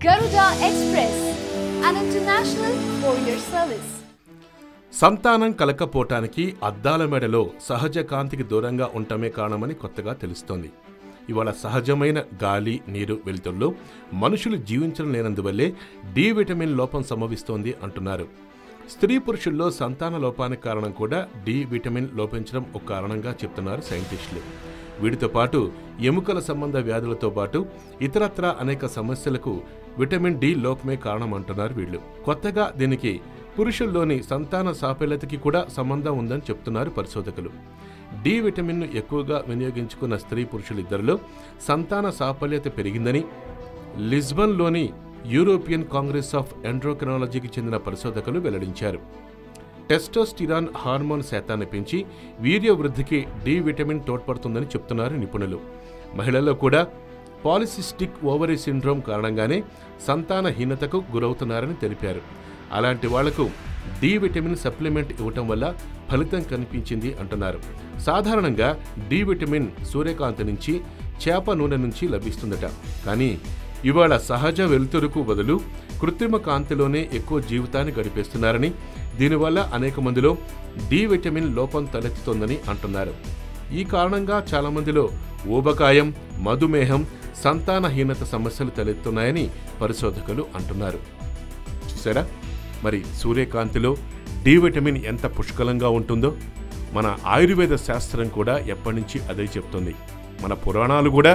Garuda Express, an international courier service. సంతానం కలకపోవటానికి అద్దాల మెడలో సహజ కాంతికి దూరంగా ఉండటమే కారణమని కొత్తగా తెలుస్తోంది. ఇవాళ సహజమైన గాలి, నీరు, వెలుతురులో మనుషులు జీవించడం లేనందువల్లే డి విటమిన్ లోపం సంభవిస్తోంది అంటున్నారు. స్త్రీ పురుషుల్లో సంతాన లోపానికి కారణం కూడా డి విటమిన్ లోపించడం ఒక కారణంగా చెప్తున్నారు సైంటిస్టులు. వీటితో పాటు ఎముకల సంబంధ వ్యాధులతో పాటు ఇతరత్రా అనేక సమస్యలకు విటమిన్ డి లోపమే కారణం అంటున్నారు వీళ్ళు. కొత్తగా దీనికి పురుషుల్లోని సంతాన సాఫల్యతకి కూడా సంబంధం ఉందని చెప్తున్నారు పరిశోధకులు. డి విటమిన్ను ఎక్కువగా వినియోగించుకున్న స్త్రీ పురుషులిద్దరిలో సంతాన సాఫల్యత పెరిగిందని లిస్బన్లోని యూరోపియన్ కాంగ్రెస్ ఆఫ్ ఎండ్రోక్రినాలజీకి చెందిన పరిశోధకులు వెల్లడించారు. టెస్టోస్టిరాన్ హార్మోన్ శాతాన్ని పెంచి వీర్య వృద్ధికి డి విటమిన్ తోడ్పడుతుందని చెప్తున్నారు నిపుణులు. మహిళల్లో కూడా పాలిసిస్టిక్ ఓవరీ సిండ్రోమ్ కారణంగానే సంతానహీనతకు గురవుతున్నారని తెలిపారు. అలాంటి వాళ్లకు డి విటమిన్ సప్లిమెంట్ ఇవ్వటం వల్ల ఫలితం కనిపించింది అంటున్నారు. సాధారణంగా డి విటమిన్ సూర్యకాంతి నుంచి, చేప నూనె నుంచి లభిస్తుందట. కానీ ఇవాళ సహజ వెలుతురుకు బదులు కృత్రిమ కాంతిలోనే ఎక్కువ జీవితాన్ని గడిపేస్తున్నారని, దీనివల్ల అనేక మందిలో డి విటమిన్ లోపం తలెత్తుతోందని అంటున్నారు. ఈ కారణంగా చాలా మందిలో ఊబకాయం, మధుమేహం, సంతానహీనత సమస్యలు తలెత్తున్నాయని పరిశోధకులు అంటున్నారు. చూసారా, మరి సూర్యకాంతిలో డి విటమిన్ ఎంత పుష్కలంగా ఉంటుందో మన ఆయుర్వేద శాస్త్రం కూడా ఎప్పటి నుంచి అదే చెప్తుంది. మన పురాణాలు కూడా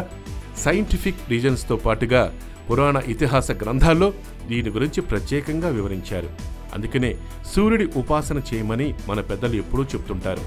సైంటిఫిక్ రీజన్స్తో పాటుగా పురాణ ఇతిహాస గ్రంథాల్లో దీని గురించి ప్రత్యేకంగా వివరించారు. అందుకనే సూర్యుడి ఉపాసన చేయమని మన పెద్దలు ఎప్పుడూ చెప్తుంటారు.